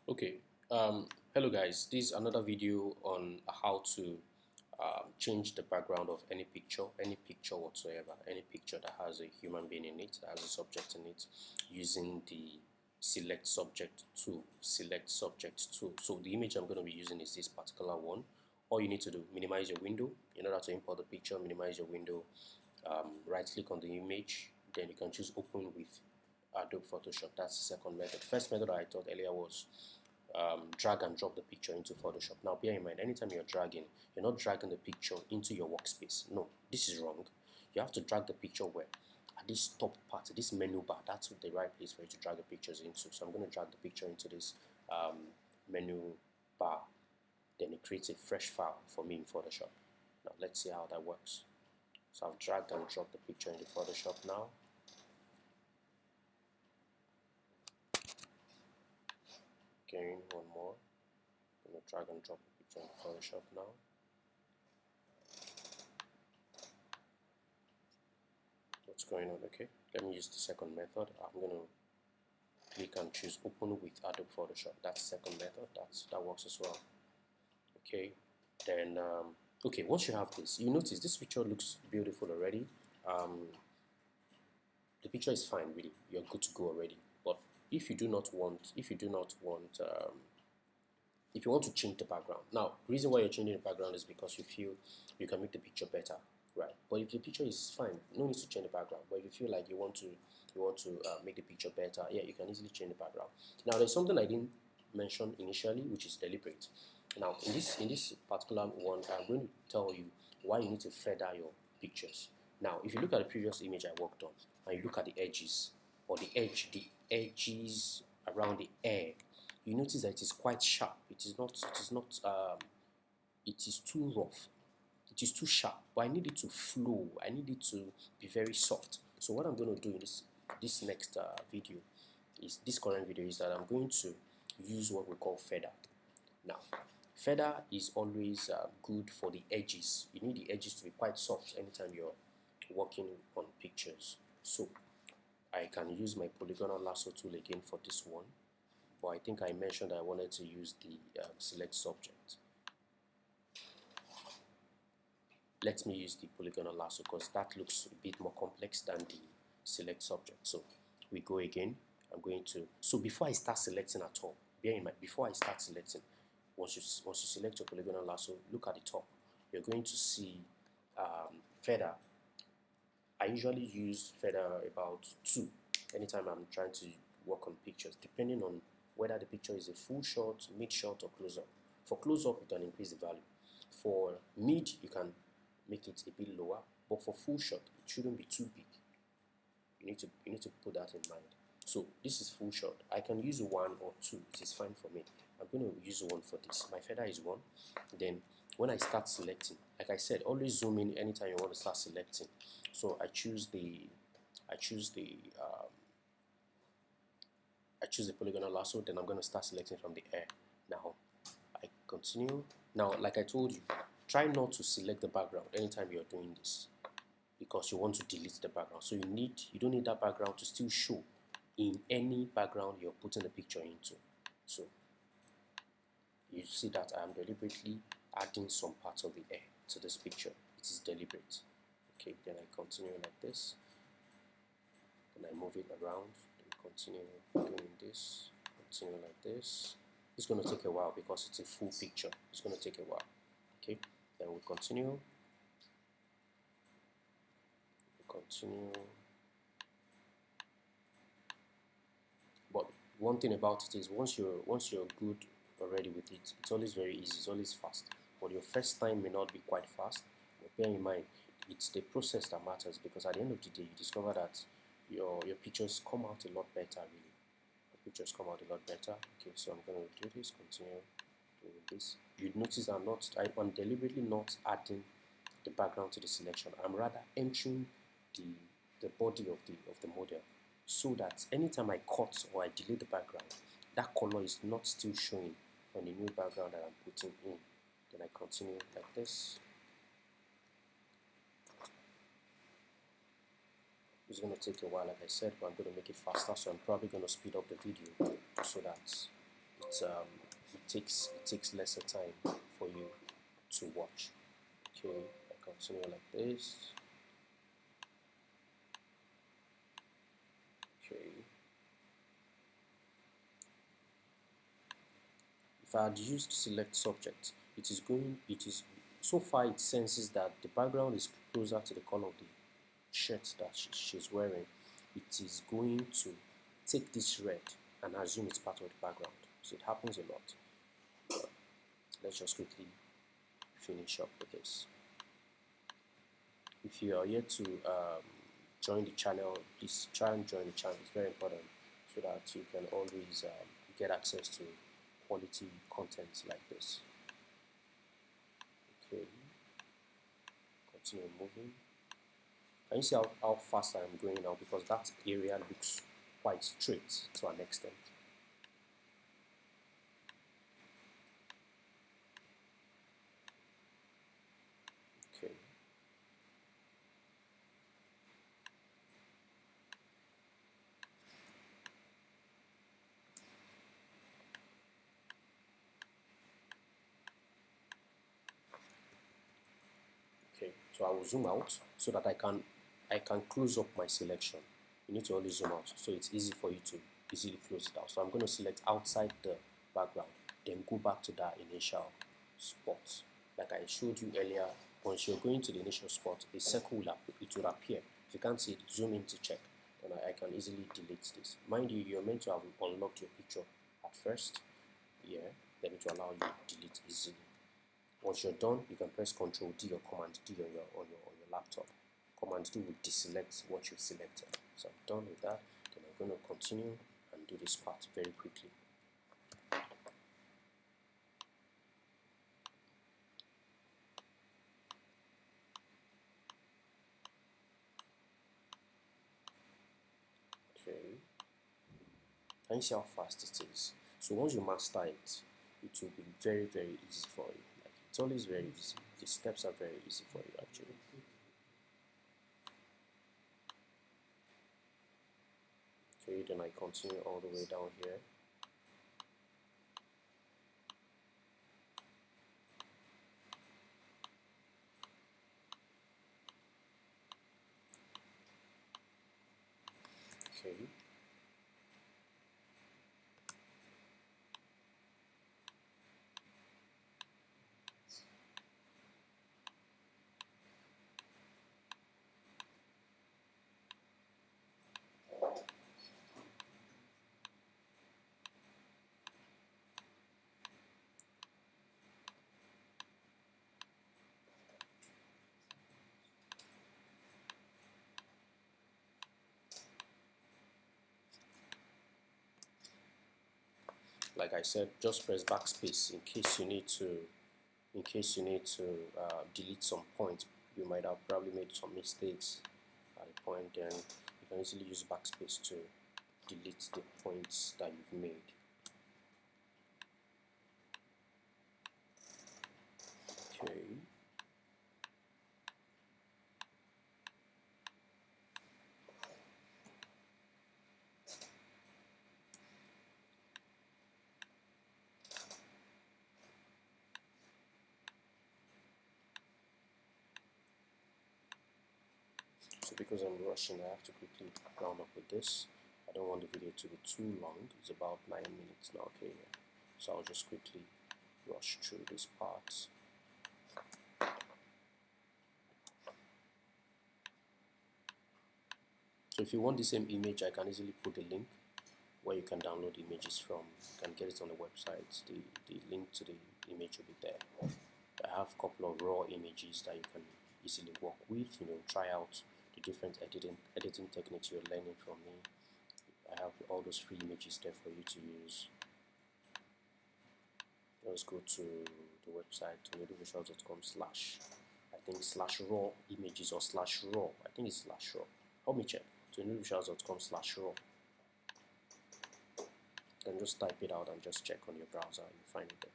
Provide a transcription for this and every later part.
Okay, hello guys. This is another video on how to change the background of any picture whatsoever, any picture that has a human being in it, that has a subject in it, using the select subject tool. So the image I'm going to be using is this particular one. All you need to do, minimize your window. In order to import the picture, minimize your window, right click on the image, then you can choose open with Adobe Photoshop. That's the second method. First method I thought earlier was drag and drop the picture into Photoshop. Now bear in mind, anytime you're not dragging the picture into your workspace. No, this is wrong. You have to drag the picture where? At this top part, this menu bar, that's the right place for you to drag the pictures into. So I'm going to drag the picture into this menu bar. Then it creates a fresh file for me in Photoshop. Now let's see how that works. So I've dragged and dropped the picture into Photoshop now. Again, one more. I'm going to drag and drop the picture into Photoshop now. What's going on? Okay, let me use the second method. I'm going to click and choose open with Adobe Photoshop. That's the second method. That works as well. Okay, then okay, once you have this, you notice this picture looks beautiful already. The picture is fine, really. You're good to go already. But if you want to change the background, now the reason why you're changing the background is because you feel you can make the picture better, right? But if the picture is fine, no need to change the background. But if you feel like you want to make the picture better, yeah, you can easily change the background. Now there's something I didn't mention initially, which is deliberate. Now in this particular one, I'm going to tell you why you need to feather your pictures. Now if you look at the previous image I worked on and you look at the edges or the edges around the air, you notice that it is quite sharp. It is too rough. It is too sharp. But I need it to flow. I need it to be very soft. So what I'm going to do in this next video this current video is that I'm going to use what we call feather. Now, feather is always good for the edges. You need the edges to be quite soft anytime you're working on pictures. So I can use my polygonal lasso tool again for this one. But I think I mentioned I wanted to use the select subject. Let me use the polygonal lasso because that looks a bit more complex than the select subject. So we go again. I'm going to, so before I start selecting at all, bear in mind, before I start selecting, once you select your polygonal lasso, look at the top. You're going to see feather. I usually use feather about 2 anytime I'm trying to work on pictures, depending on whether the picture is a full shot, mid shot, or close up. For close up, you can increase the value. For mid, you can make it a bit lower, but for full shot, it shouldn't be too big. You need to put that in mind. So this is full shot. I can use 1 or 2. It is fine for me. I'm going to use 1 for this. My feather is 1. Then when I start selecting, like I said, always zoom in anytime you want to start selecting. So I choose the polygonal lasso. Then I'm going to start selecting from the air. Now I continue. Now, like I told you, try not to select the background anytime you're doing this, because you want to delete the background. So you don't need that background to still show in any background you're putting the picture into. So you see that I am deliberately adding some parts of the air to this picture. It is deliberate. Okay, then I continue like this. Then I move it around. Then continue doing this. Continue like this. It's going to take a while because it's a full picture. It's going to take a while. Okay, then we continue. But one thing about it is once you're good already with it, it's always very easy, it's always fast. But your first time may not be quite fast. But bear in mind, it's the process that matters, because at the end of the day you discover that your pictures come out a lot better, really. Your pictures come out a lot better. Okay, so I'm going to do this, continue doing this. You'd notice I'm deliberately not adding the background to the selection. I'm rather entering the body of the model, so that anytime I cut or I delete the background, that color is not still showing on the new background that I'm putting in. Then I continue like this. It's going to take a while, like I said, but I'm going to make it faster, so I'm probably going to speed up the video so that it takes lesser time for you to watch. Okay, I continue like this. Okay, if I had used select subject, it is so far it senses that the background is closer to the color of the shirt that she's wearing. It is going to take this red and assume it's part of the background. So it happens a lot. Let's just quickly finish up with this. If you are yet to join the channel, please try and join the channel. It's very important so that you can always get access to quality content like this. Okay, continue moving. Can you see how fast I'm going now? Because that area looks quite straight to an extent. Okay. Okay, so I will zoom out so that I can close up my selection. You need to always zoom out so it's easy for you to easily close it out. So I'm going to select outside the background, then go back to that initial spot. Like I showed you earlier, once you're going to the initial spot, a circle will appear. If you can't see it, zoom in to check. Then I can easily delete this. Mind you, you're meant to have unlocked your picture at first. Yeah, then it will allow you to delete easily. Once you're done, you can press Ctrl D or Command D on your laptop. Command D will deselect what you've selected. So I'm done with that. Then I'm going to continue and do this part very quickly. Okay. Can you see how fast it is? So once you master it, it will be very, very easy for you. Like, it's always very easy. The steps are very easy for you actually. Okay, then I continue all the way down here. Okay. Like I said, just press backspace in case you need to delete some points. You might have probably made some mistakes at a point, then you can easily use backspace to delete the points that you've made. Okay. So because I'm rushing, I have to quickly round up with this. I don't want the video to be too long. It's about 9 minutes now. Okay, so I'll just quickly rush through this part. So if you want the same image, I can easily put a link where you can download images from. You can get it on the website. The link to the image will be there. I have a couple of raw images that you can easily work with. Try out the different editing techniques you're learning from me. I have all those free images there for you to use. Let's go to the website tonydoo.com/ I think /raw images or /raw. I think it's /raw. Help me check. tonydoo.com/ raw. Then just type it out and just check on your browser and you find it there.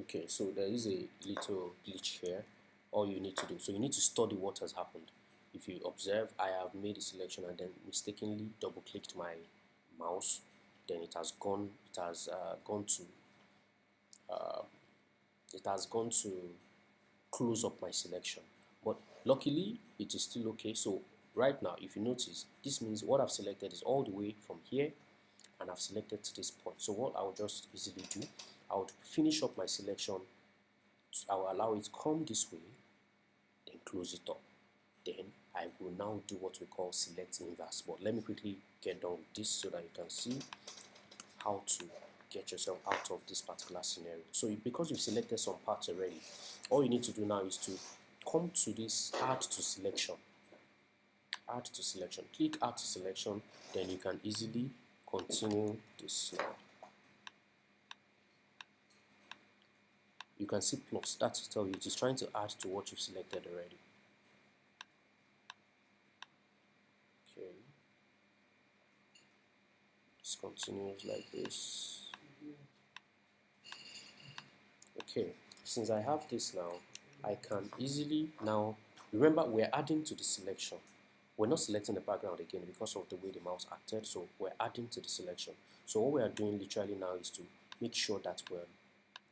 Okay, so there is a little glitch here. All you need to do, so you need to study what has happened. if you observe, I have made a selection and then mistakenly double clicked my mouse, then it has gone uh, to close up my selection. But luckily it is still okay. So right now, if you notice, this means what I've selected is all the way from here, and I've selected to this point. So what I will just easily do, I would finish up my selection. I will allow it come this way, then close it up. Then I will now do what we call select inverse. But let me quickly get done with this so that you can see how to get yourself out of this particular scenario. So because you've selected some parts already, all you need to do now is to come to this add to selection. Add to selection. Click add to selection, then you can easily continue this now. You can see plus, that to tell you it is trying to add to what you've selected already. Okay. This continues like this. Okay, since I have this now, I can easily now, remember we're adding to the selection. We're not selecting the background again because of the way the mouse acted, so we're adding to the selection. So what we are doing literally now is to make sure that we're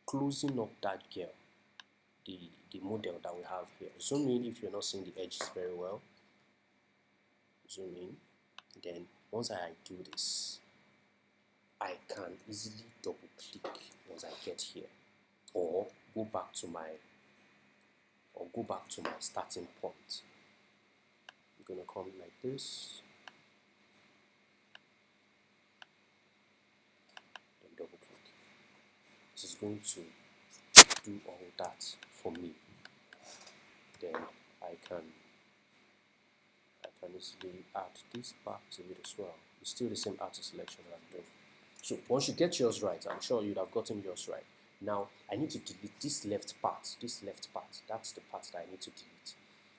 closing up that girl, the model that we have here. Zoom in if you're not seeing the edges very well. Zoom in. Then once I do this, I can easily double click once I get here, or go back to my starting point. I'm gonna come like this, then double click. It is going to do all that for me. Then I can easily add this part to it as well. It's still the same artist selection that I'm doing. So once you get yours right, I'm sure you'd have gotten yours right. Now I need to delete this left part. That's the part that I need to delete.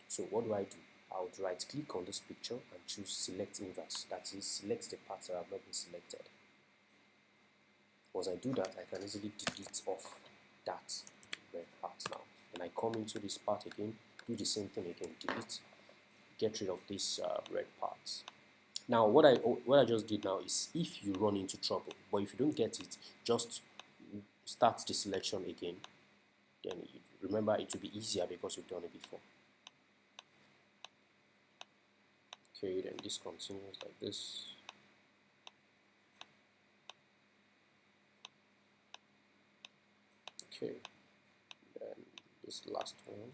So what do? I would right click on this picture and choose select inverse. That is, select the parts that have not been selected. Once I do that, I can easily delete off that red part now. And I come into this part again, do the same thing again, delete, get rid of this red parts. Now what I just did now is if you run into trouble, but if you don't get it, just start the selection again. Then remember, it will be easier because you've done it before. Okay, then this continues like this. Okay, then this last one.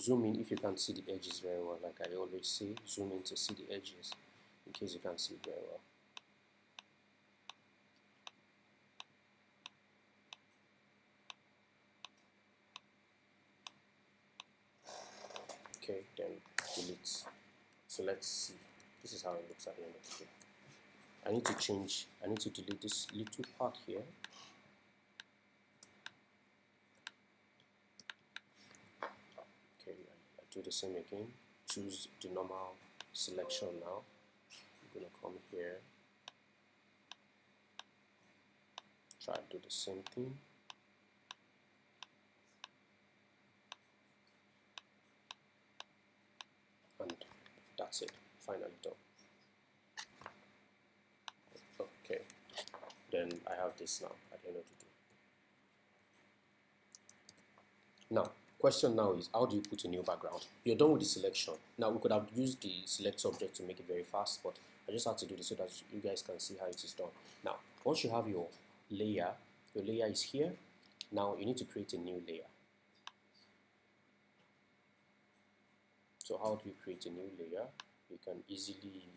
Zoom in if you can see the edges very well. Like I always say, zoom in to see the edges in case you can't see it very well. Okay, then delete. So let's see. This is how it looks at the end of the day. I need to delete this little part here. Okay, I do the same again. Choose the normal selection now. I'm gonna come here. Try to do the same thing. And that's it. Finally done. Okay. Then I have this now at the end of the day. Now, question now is, how do you put a new background? You're done with the selection. Now, we could have used the select subject to make it very fast, but I just had to do this so that you guys can see how it is done. Now, once you have your layer is here. Now, you need to create a new layer. So how do you create a new layer? You can easily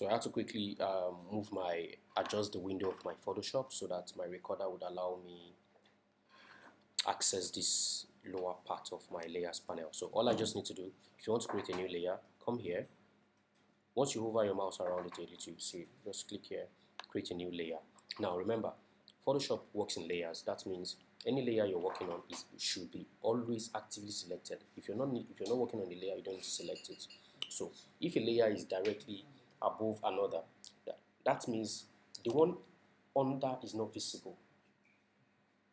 So I have to quickly adjust the window of my Photoshop so that my recorder would allow me access this lower part of my layers panel. So all I just need to do, if you want to create a new layer, come here. Once you hover your mouse around it a little, you see, just click here, create a new layer. Now remember, Photoshop works in layers. That means any layer you're working on should be always actively selected. If you're not working on the layer, you don't need to select it. So if a layer is directly above another, that means the one under is not visible.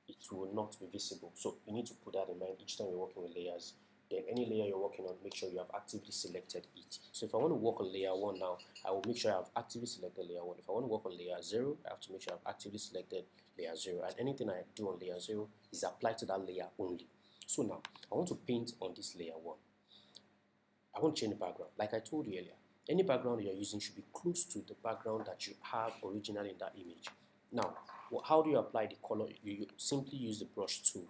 It will not be visible. So you need to put that in mind each time you're working with layers. Then any layer you're working on, make sure you have actively selected it. So if I want to work on layer 1 now, I will make sure I have actively selected layer 1. If I want to work on layer 0, I have to make sure I've actively selected layer 0. And anything I do on layer 0 is applied to that layer only. So now, I want to paint on this layer 1. I want to change the background. Like I told you earlier, any background you're using should be close to the background that you have originally in that image. Now, how do you apply the color? You simply use the brush tool.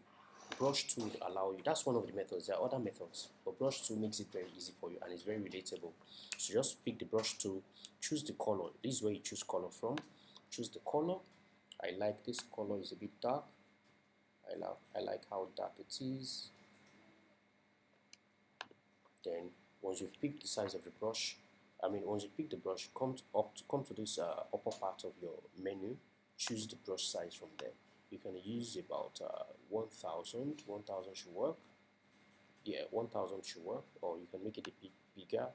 Brush tool will allow you. That's one of the methods. There are other methods, but brush tool makes it very easy for you and it's very relatable. So just pick the brush tool, choose the color. This is where you choose color from. Choose the color. I like this color, is a bit dark. I like how dark it is. Then once you've picked the size of the brush, once you pick the brush, come to this upper part of your menu. Choose the brush size from there. You can use about 1000 should work. Yeah, 1000 should work, or you can make it a bit bigger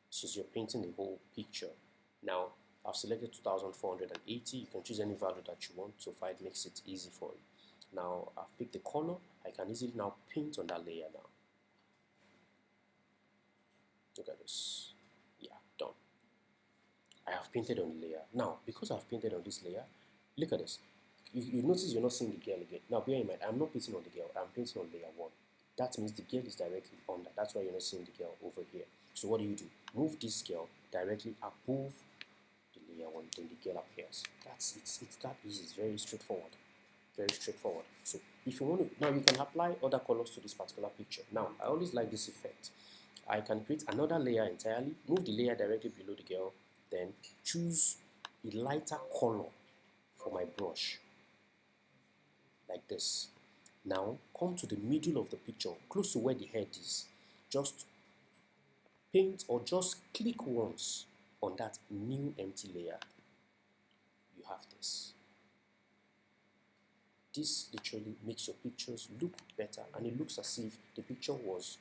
since you're painting the whole picture. Now I've selected 2480. You can choose any value that you want, so far it makes it easy for you. Now I've picked the color. I can easily now paint on that layer now. Look at this. Yeah, done. I have painted on the layer. Now, because I've painted on this layer, look at this. You notice you're not seeing the girl again. Now, bear in mind, I'm not painting on the girl. I'm painting on layer 1. That means the girl is directly under. That's why you're not seeing the girl over here. So what do? Move this girl directly above the layer 1. Then the girl appears. It's that easy. It's very straightforward. Very straightforward. So if you want to, now you can apply other colors to this particular picture. Now, I always like this effect. I can create another layer entirely, move the layer directly below the girl, then choose a lighter color for my brush, like this. Now, come to the middle of the picture, close to where the head is. Just paint or just click once on that new empty layer. You have this. This literally makes your pictures look better, and it looks as if the picture was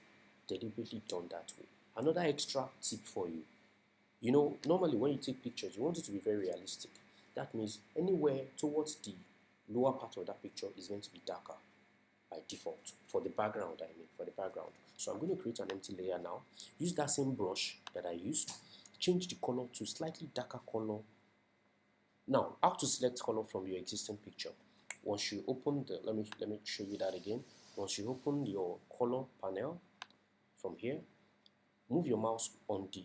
deliberately done that way. Another extra tip for you. You know, normally when you take pictures, you want it to be very realistic. That means anywhere towards the lower part of that picture is going to be darker by default for the background. So I'm going to create an empty layer now. Use that same brush that I used. Change the color to slightly darker color. Now, how to select color from your existing picture? Once you open the, let me show you that again. Once you open your color panel from here, move your mouse on the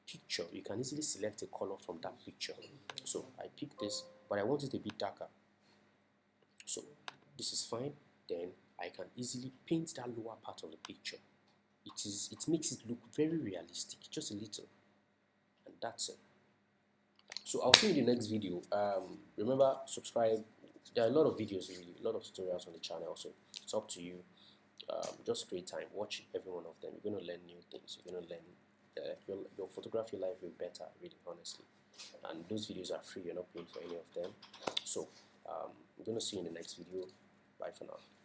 picture. You can easily select a color from that picture. So I pick this, but I want it a bit darker. So this is fine. Then I can easily paint that lower part of the picture. It makes it look very realistic, just a little, and that's it. So I'll see you in the next video. Remember, subscribe. There are a lot of videos, really, a lot of tutorials on the channel. So it's up to you. Just create time, watch every one of them. You're going to learn new things. You're going to learn your photography life will be better, really, honestly. And those videos are free. You're not paying for any of them. So I'm going to see you in the next video. Bye for now.